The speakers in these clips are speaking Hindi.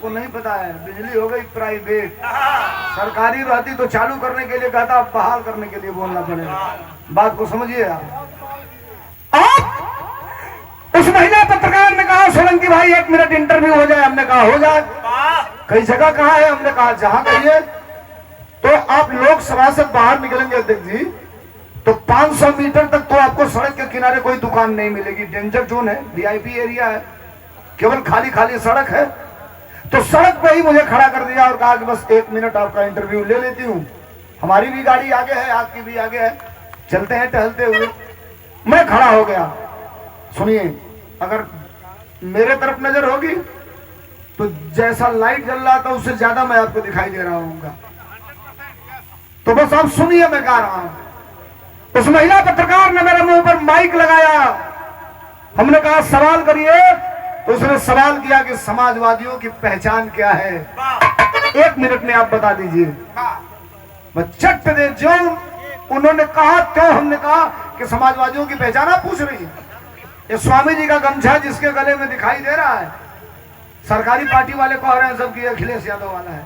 आपको नहीं पता है, बिजली हो गई प्राइवेट, सरकारी रहती तो चालू करने के लिए कहता, अब बहाल करने के लिए बोलना पड़ेगा। बात को समझिए आप। उस महिला पत्रकार ने कहा, सोलंकी भाई 1 मिनट इंटरव्यू हो जाए। हमने कहा हो जाए। कई जगह कहा है, हमने कहा जहां कहिए। तो आप लोकसभा से बाहर निकलेंगे अध्यक्ष जी, तो 500 मीटर तक तो आपको सड़क के किनारे कोई दुकान नहीं मिलेगी। डेंजर जोन है, वीआईपी एरिया है, केवल खाली खाली सड़क है। तो सड़क पे ही मुझे खड़ा कर दिया और कहा कि बस 1 मिनट आपका इंटरव्यू ले लेती हूँ। हमारी भी गाड़ी आगे है, आपकी भी आगे है, चलते हैं टहलते हुए। मैं खड़ा हो गया। सुनिए, अगर मेरे तरफ नजर होगी तो जैसा लाइट जल रहा था उससे ज्यादा मैं आपको दिखाई दे रहा हूँ। तो बस आप सुनिए, मैं गा रहा हूं। उस महिला पत्रकार ने मेरे मुंह पर माइक लगाया। हमने कहा सवाल करिए, तो उसने सवाल किया कि समाजवादियों की पहचान क्या है, 1 मिनट में आप बता दीजिए। मैं चट दे जो उन्होंने कहा क्यों। हमने कहा कि समाजवादियों की पहचान आप पूछ रही है। ये स्वामी जी का गमछा जिसके गले में दिखाई दे रहा है, सरकारी पार्टी वाले कह रहे हैं सबकी अखिलेश यादव वाला है।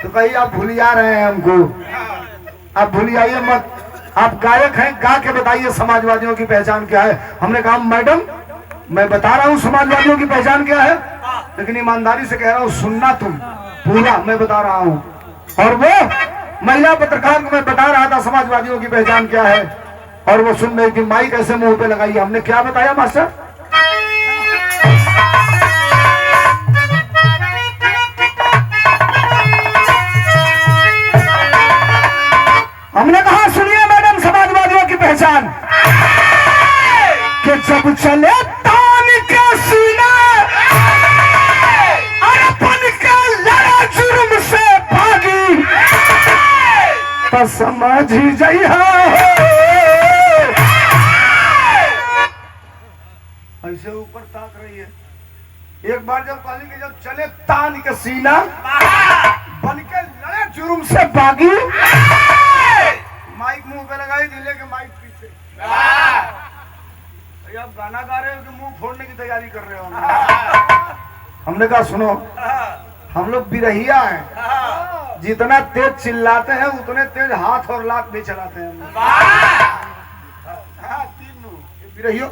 तो कहीं आप भूलिया रहे हैं हमको, आप भूलियाइए मत। आप गायक हैं, गा के बताइए समाजवादियों की पहचान क्या है। हमने कहा मैडम मैं बता रहा हूं समाजवादियों की पहचान क्या है, लेकिन ईमानदारी से कह रहा हूं सुनना तुम पूरा, मैं बता रहा हूं। और वो महिला पत्रकार को मैं बता रहा था समाजवादियों की पहचान क्या है, और वो सुन रही थी। माइक ऐसे मुंह पे लगाई। हमने क्या बताया मास्टर? हमने कहा सुनिए मैडम, समाजवादियों की पहचान कि जब चले तान के सीना और अपन के लड़ा जुर्म से भागी, तो समझ ही जइहा। ऐसे ऊपर ताक रही है। एक बार जब कहली कि जब चले तान के सीना बन के लड़े जुर्म से भागी, माइक मुंह पे लगाई, दिले के माइक पीछे। आप गाना गा रहे हो कि मुंह फोड़ने की तैयारी कर रहे हो? हमने कहा सुनो, हम लोग बिरहिया हैं, जितना तेज चिल्लाते हैं उतने तेज हाथ और लात भी चलाते हैं। बिरहियो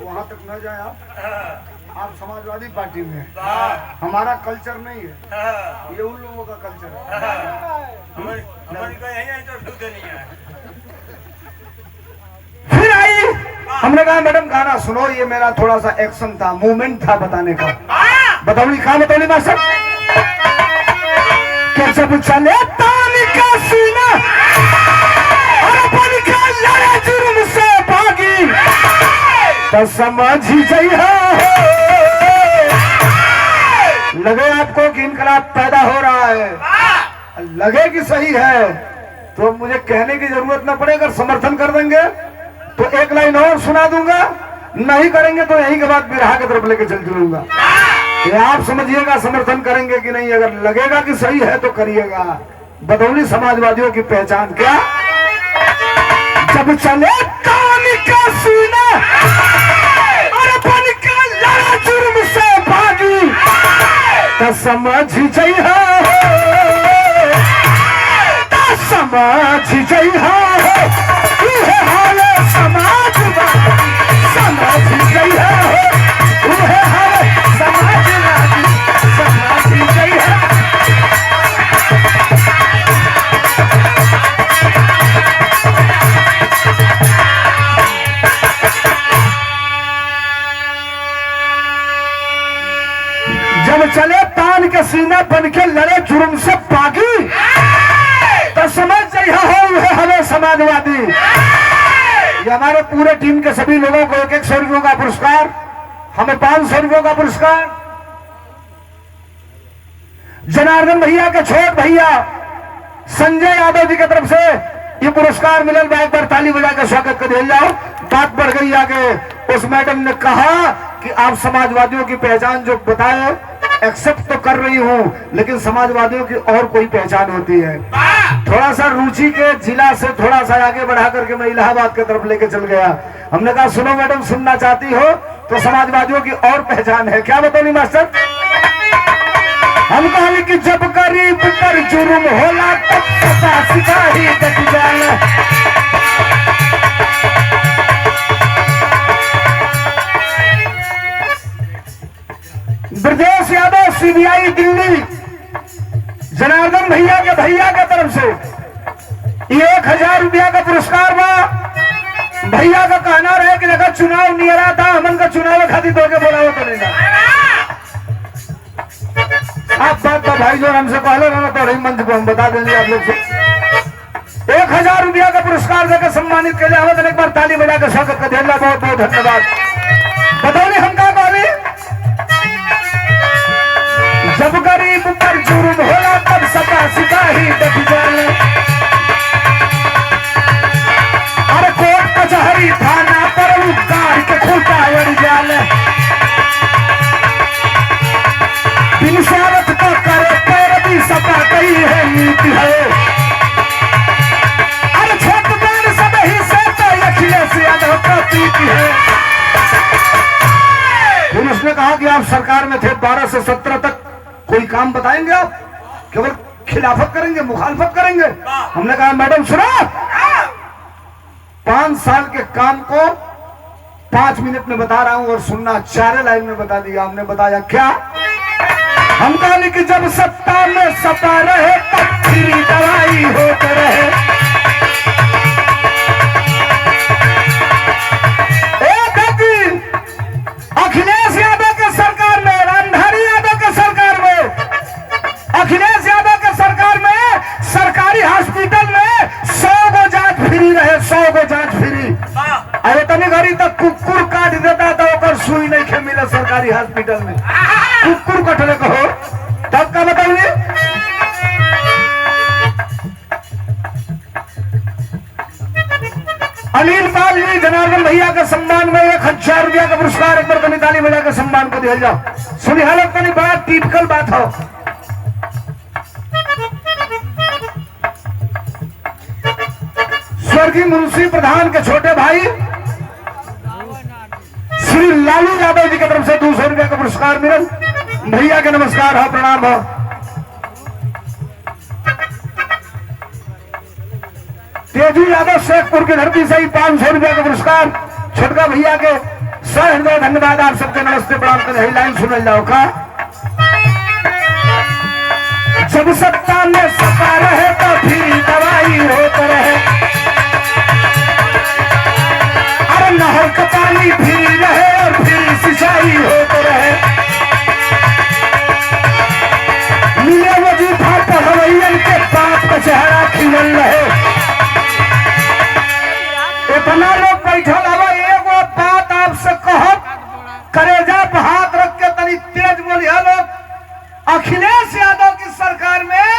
वहां तक न जाए आप समाजवादी पार्टी में हैं। हमारा कल्चर नहीं है, ये उन लोगों का कल्चर है। फिर आई, हमने कहा मैडम गाना सुनो, ये मेरा थोड़ा सा एक्शन था, मूवमेंट था बताने का। बताओ कहा बताओ मास्टर? क्या जब चले तान का सीना और अपन का लड़े जुर्म से भागी, तो समझ ही जइहा। लगे आपको कि इनकलाब पैदा हो रहा है, लगे कि सही है, तो मुझे कहने की जरूरत न पड़े। अगर समर्थन कर देंगे तो 1 लाइन और सुना दूंगा, नहीं करेंगे तो यही के बाद बिरहा की तरफ लेके चल चलूंगा। ये आप समझिएगा समर्थन करेंगे कि नहीं। अगर लगेगा कि सही है तो करिएगा। बदौली समाजवादियों की पहचान क्या? जब चले कान का सीना और बन के लड़ा जुर्म से भागी, तो समझ जइहा, तो समझ जइहा। उहे हाले समाजवादी, समझ जइहा। उहे हाले समाजवादी, समझ जइहा। जब चले तान के सीना बन के लड़े जुर्म से भागी, तो समझ जइहा हो वह हमें समाजवादी। ये हमारे पूरे टीम के सभी लोगों को 100 रुपयों का पुरस्कार, हमें 500 रुपयों का पुरस्कार। जनार्दन भैया के छोट भैया संजय यादव जी की तरफ से ये पुरस्कार मिलल। एक बार ताली बजा के स्वागत कर दिया जाओ। बात बढ़ गई आगे। उस मैडम ने कहा कि आप समाजवादियों की पहचान जो बताए एक्सेप्ट तो कर रही हूँ, लेकिन समाजवादियों की और कोई पहचान होती है। थोड़ा सा रुचि के जिला से थोड़ा सा आगे बढ़ा करके मैं इलाहाबाद की तरफ लेके चल गया। हमने कहा सुनो मैडम, सुनना चाहती हो तो समाजवादियों की और पहचान है। क्या बताओ मास्टर? हम कहानी कि जब गरीब पर जुर्म होला तब सदा सिपाही डट जाला। ब्रजेश यादव सीबीआई दिल्ली जनार्दन भैया के तरफ से 1000 रुपया का पुरस्कार बा। भैया का कहना रहे कि देखा चुनाव नहीं रहा था, हमन का चुनाव खातिर दो के बोला हो तो नहीं। आप बात का भाई जो हमसे पहले रहना तो रही मंच को हम बता देंगे आप लोग से। 1000 रुपया का पुरस्कार देकर सम्मानित किया जाए। एक बार ताली बजाकर स्वागत कर देना। बहुत बहुत धन्यवाद। बताओ हम क्या बोले? जब गरीब पर जुर्म होला तब सदा सिपाही डट जाले। अरे कोर्ट कचहरी थाना पर उगार के खूंटा अड़ जाले। बिन स्वागत को करे पैरवी सपा कही है नीति है। अरे छोट देर सब ही से तो अखिलेश यादव का प्रीति है। फिर उसने कहा कि आप सरकार में थे 12 से 17 तक, कोई काम बताएंगे आप? केवल खिलाफत करेंगे, मुखालफत करेंगे? हमने कहा मैडम सुनो, 5 साल के काम को 5 मिनट में बता रहा हूं और सुनना 4 लाइन में बता दिया। हमने बताया क्या? हम कहा कि जब सत्ता में सपा रहे तब फ्री दवाई होते रहे। अखिलेश यादव के सरकार में, रामधारी यादव के सरकार में, अखिलेश यादव के सरकार में सरकारी हॉस्पिटल में 100 गो जांच फ्री रहे। 100 गो जांच फ्री। अरे तनी घड़ी तक कुकुर काट देता तो ओकर सुई नहीं खे मिले सरकारी हॉस्पिटल में। कुकुर कटले कहो तब का बताइए? अनिल पाल जी जनार्दन भैया के सम्मान में 1000 रुपया का पुरस्कार एक बार कनी ताली बजा के सम्मान को दिया जाओ। सुनी हालत कनी बात टिपिकल बात हो। स्वर्गीय मुंशी प्रधान के छोटे भाई श्री लालू यादव जी की तरफ से 200 रुपया का पुरस्कार मिलल। भैया के नमस्कार हो, प्रणाम हो। तेजू यादव शेखपुर की धरती से ही 500 रुपया का पुरस्कार। छोटका भैया के सहृदय धन्यवाद। आप सबके नमस्ते प्रणाम कर लाइन सुन जाओ का। जब सत्ता में सपा रहे तो फिर दवाई होते रहे। अरे नहर का पानी फिर रहे और फिर सिंचाई होते रहे। मिले वजीफा पढ़वैयन के बाप का चेहरा खिलल रहे। इतना लोग बैठल हवा, एगो बात आपसे कहो, करेजा पे हाथ रख के तनी तेज बोलिए लोग। अखिलेश यादव की सरकार में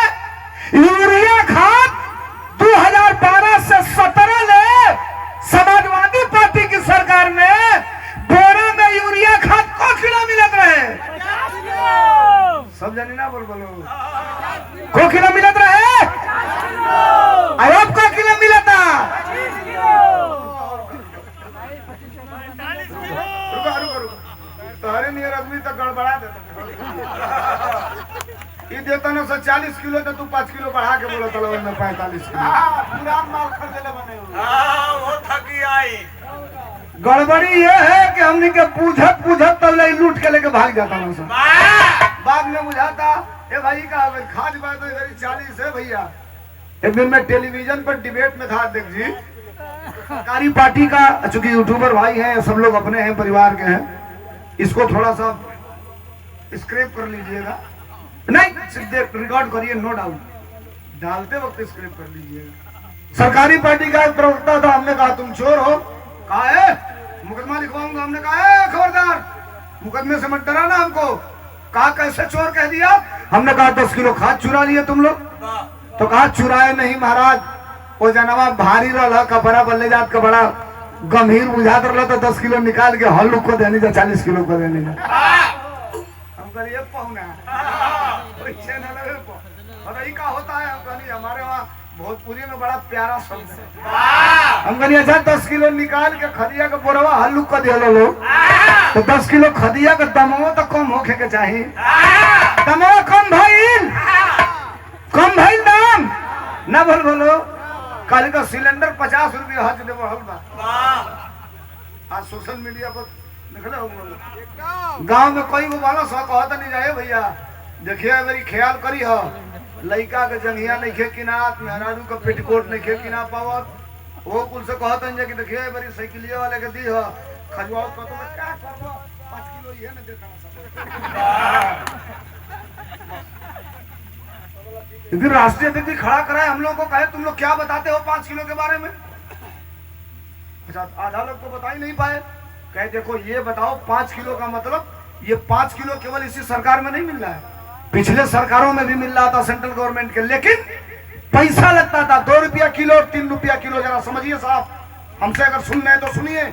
यूरिया खाद 2012 से 17 ले, समाजवादी पार्टी की सरकार में बोरा में यूरिया खाद को किलो मिलत रहे। सब जानी ना बोलो को किलो मिलत रहे। अब को किलो मिलता। तोहरे नियर आदमी तो गड़बड़ा देता। ये देता ना 40 किलो तो तू 5 किलो बढ़ा के बोला तलो में 45 किलो। पुरान माल खरीदले बने हो। वो थकी आई। गड़बड़ी ये है कि हमने के पूछत तब ले लूट के लेके भाग जाता ना सब। बाद में बुझाता ए भाई का खाद बात तो इधर 40 है भैया। एक दिन मैं टेलीविजन पर डिबेट में था, देख जी सरकारी पार्टी का, चूंकि यूट्यूबर भाई हैं, सब लोग अपने हैं, परिवार के हैं, इसको थोड़ा सा स्क्रैप कर लीजिएगा। नहीं सिर्फ रिकॉर्ड करिए, नो डाउट, डालते वक्त स्क्रैप कर लीजिएगा। सरकारी पार्टी का एक प्रवक्ता था, हमने कहा तुम चोर हो। कहा है मुकदमा लिखवाऊंगा। हमने कहा है खबरदार मुकदमे से मत डराना हमको। कहा कैसे चोर कह दिया? हमने कहा 10 किलो खाद चुरा लिए तुम लोग। तो कहा चुराए नहीं महाराज, वो जनवा भारी रहा, कपड़ा बल्ले जात का बड़ा गंभीर बुझात रहा, तो 10 किलो निकाल के हल्लू को देने जा, 40 किलो को देने जा। हम कहिए पहुना का होता है। हम कहिए हमारे वहाँ भोजपुरी में बड़ा प्यारा शब्द है। हम कहनी अच्छा 10 किलो निकाल के खदिया के बोरवा हल्लू कर दिया लो तो 10 किलो खदिया के दमो तो कम होके के चाहिए। दमो कम भइल दाम ना बोलो कल का सिलेंडर 50 रुपया हज दे बढ़ल बा। आज सोशल मीडिया पर निकले होंगे गांव में कोई वो वाला सौ कहता नहीं जाए भैया देखिए मेरी ख्याल करी हो लड़का के जंगिया नहीं खे किनात मेहरारू का पेटीकोट नहीं खे किना पावत वो कुल से कहते हैं कि देखिए मेरी साइकिलिया वाले के दी हो खजवाओ तो क्या करबो 5 किलो ये ना देता यदि राष्ट्रीय अध्यक्ष खड़ा कराए हम लोग को कहे तुम लोग क्या बताते हो 5 किलो के बारे में। अच्छा आधा लोग तो बता ही नहीं पाए कहे देखो ये बताओ 5 किलो का मतलब ये 5 किलो केवल इसी सरकार में नहीं मिल रहा है पिछले सरकारों में भी मिल रहा था सेंट्रल गवर्नमेंट के लेकिन पैसा लगता था 2 रुपया किलो और 3 रुपया किलो। जरा समझिए साहब हमसे अगर सुन रहे हैं तो सुनिए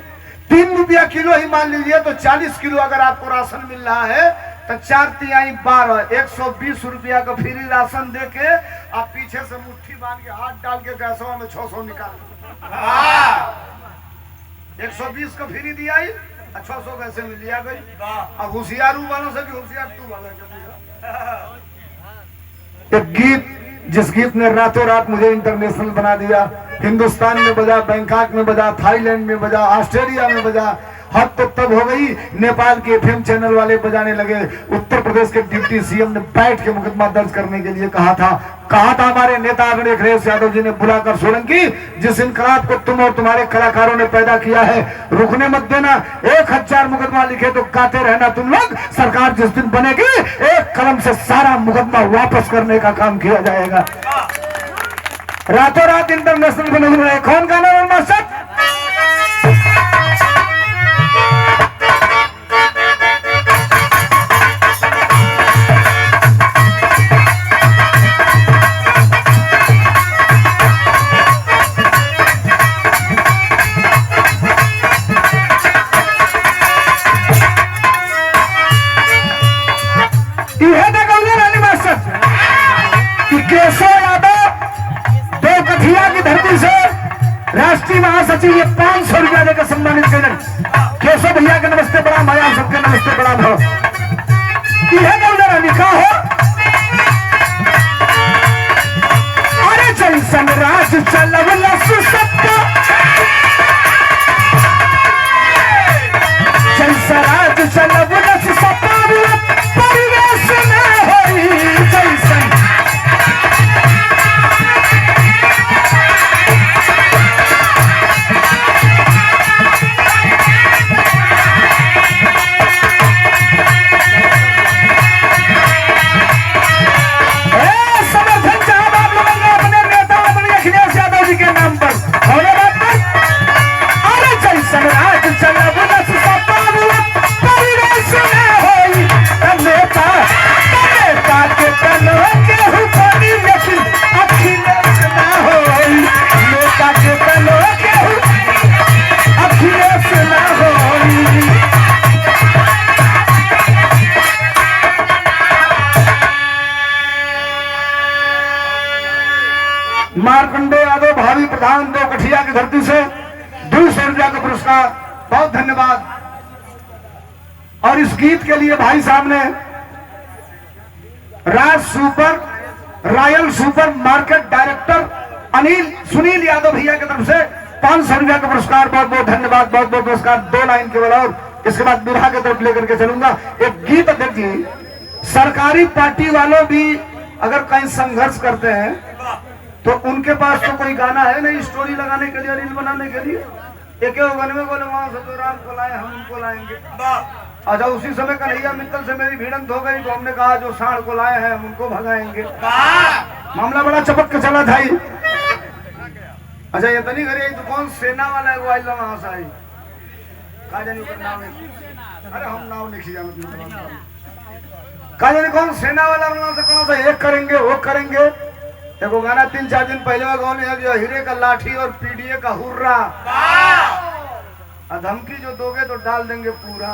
3 रुपया किलो ही मान लीजिए तो 40 किलो अगर आपको राशन मिल रहा है तो 4 तिहाई 12 120 रुपया का फ्री राशन दे के आप पीछे से मुट्ठी बांध के हाथ डाल के गैसवा में 600 निकाल 120 का फ्री दिया 600 कैसे मिल लिया गई। अब होशियारू वालों से भी होशियार तू वाला एक गीत जिस गीत ने रातों रात मुझे इंटरनेशनल बना दिया हिंदुस्तान में बजा बैंकॉक में बजा थाईलैंड में बजा ऑस्ट्रेलिया में बजा हद तो तब हो गई नेपाल के एफएम चैनल वाले बजाने लगे। उत्तर प्रदेश के डिप्टी सीएम ने बैठ के मुकदमा दर्ज करने के लिए कहा था हमारे नेता आदरणीय अखिलेश यादव जी ने बुलाकर सोलंकी जिस इनकलाब को तुम और तुम्हारे कलाकारों ने पैदा किया है रुकने मत देना 1000 मुकदमा लिखे तो गाते रहना तुम लोग। सरकार जिस दिन बनेगी एक कलम से सारा मुकदमा वापस करने का काम किया जाएगा। रातों रात इंटरनेशनल बने हुए कौन गाना मास्टर राष्ट्रीय महासचिव ये 500 रुपया देकर सम्मानित करें। केशव भैया के नमस्ते बड़ा माया सबके नमस्ते बड़ा भाव लिखा हो अरे जैसन राज चलवला सुसत्ता जैसा राज चलवला सुसत्ता परिवेश में होई जैसन मार्कंडे यादव भावी प्रधान 2 कठिया की धरती से 200 रुपया का पुरस्कार बहुत धन्यवाद। और इस गीत के लिए भाई साहब ने royal super market director Sunil Yadav भैया की तरफ से 500 रुपया का पुरस्कार बहुत बहुत धन्यवाद बहुत बहुत पुरस्कार। 2 लाइन केवल और इसके बाद विवाह की तरफ लेकर के चलूंगा। एक गीत अध्यक्ष जी सरकारी पार्टी वालों भी अगर कहीं संघर्ष करते हैं तो उनके पास तो कोई गाना है नहीं स्टोरी लगाने के लिए रील बनाने के लिए एक गाने में बोले वहां से तो राम को लाए हम उनको लाएंगे। अच्छा उसी समय कन्हैया मित्तल से मेरी भिड़ंत हो गई तो हमने कहा जो साढ़ को लाए हैं हम उनको भगाएंगे। मामला बड़ा चपक के चला था। अच्छा ये तो नहीं करे तो कौन सेना वाला है वो आई वहां से आई कहा जानी नाम अरे हम नाम नहीं खिया कहा जानी कौन सेना वाला वहां से कौन सा एक करेंगे वो करेंगे। देखो गाना 3-4 दिन पहले गाँव है जो हीरे का लाठी और पीडीए का हुर्रा धमकी जो दोगे तो डाल देंगे पूरा।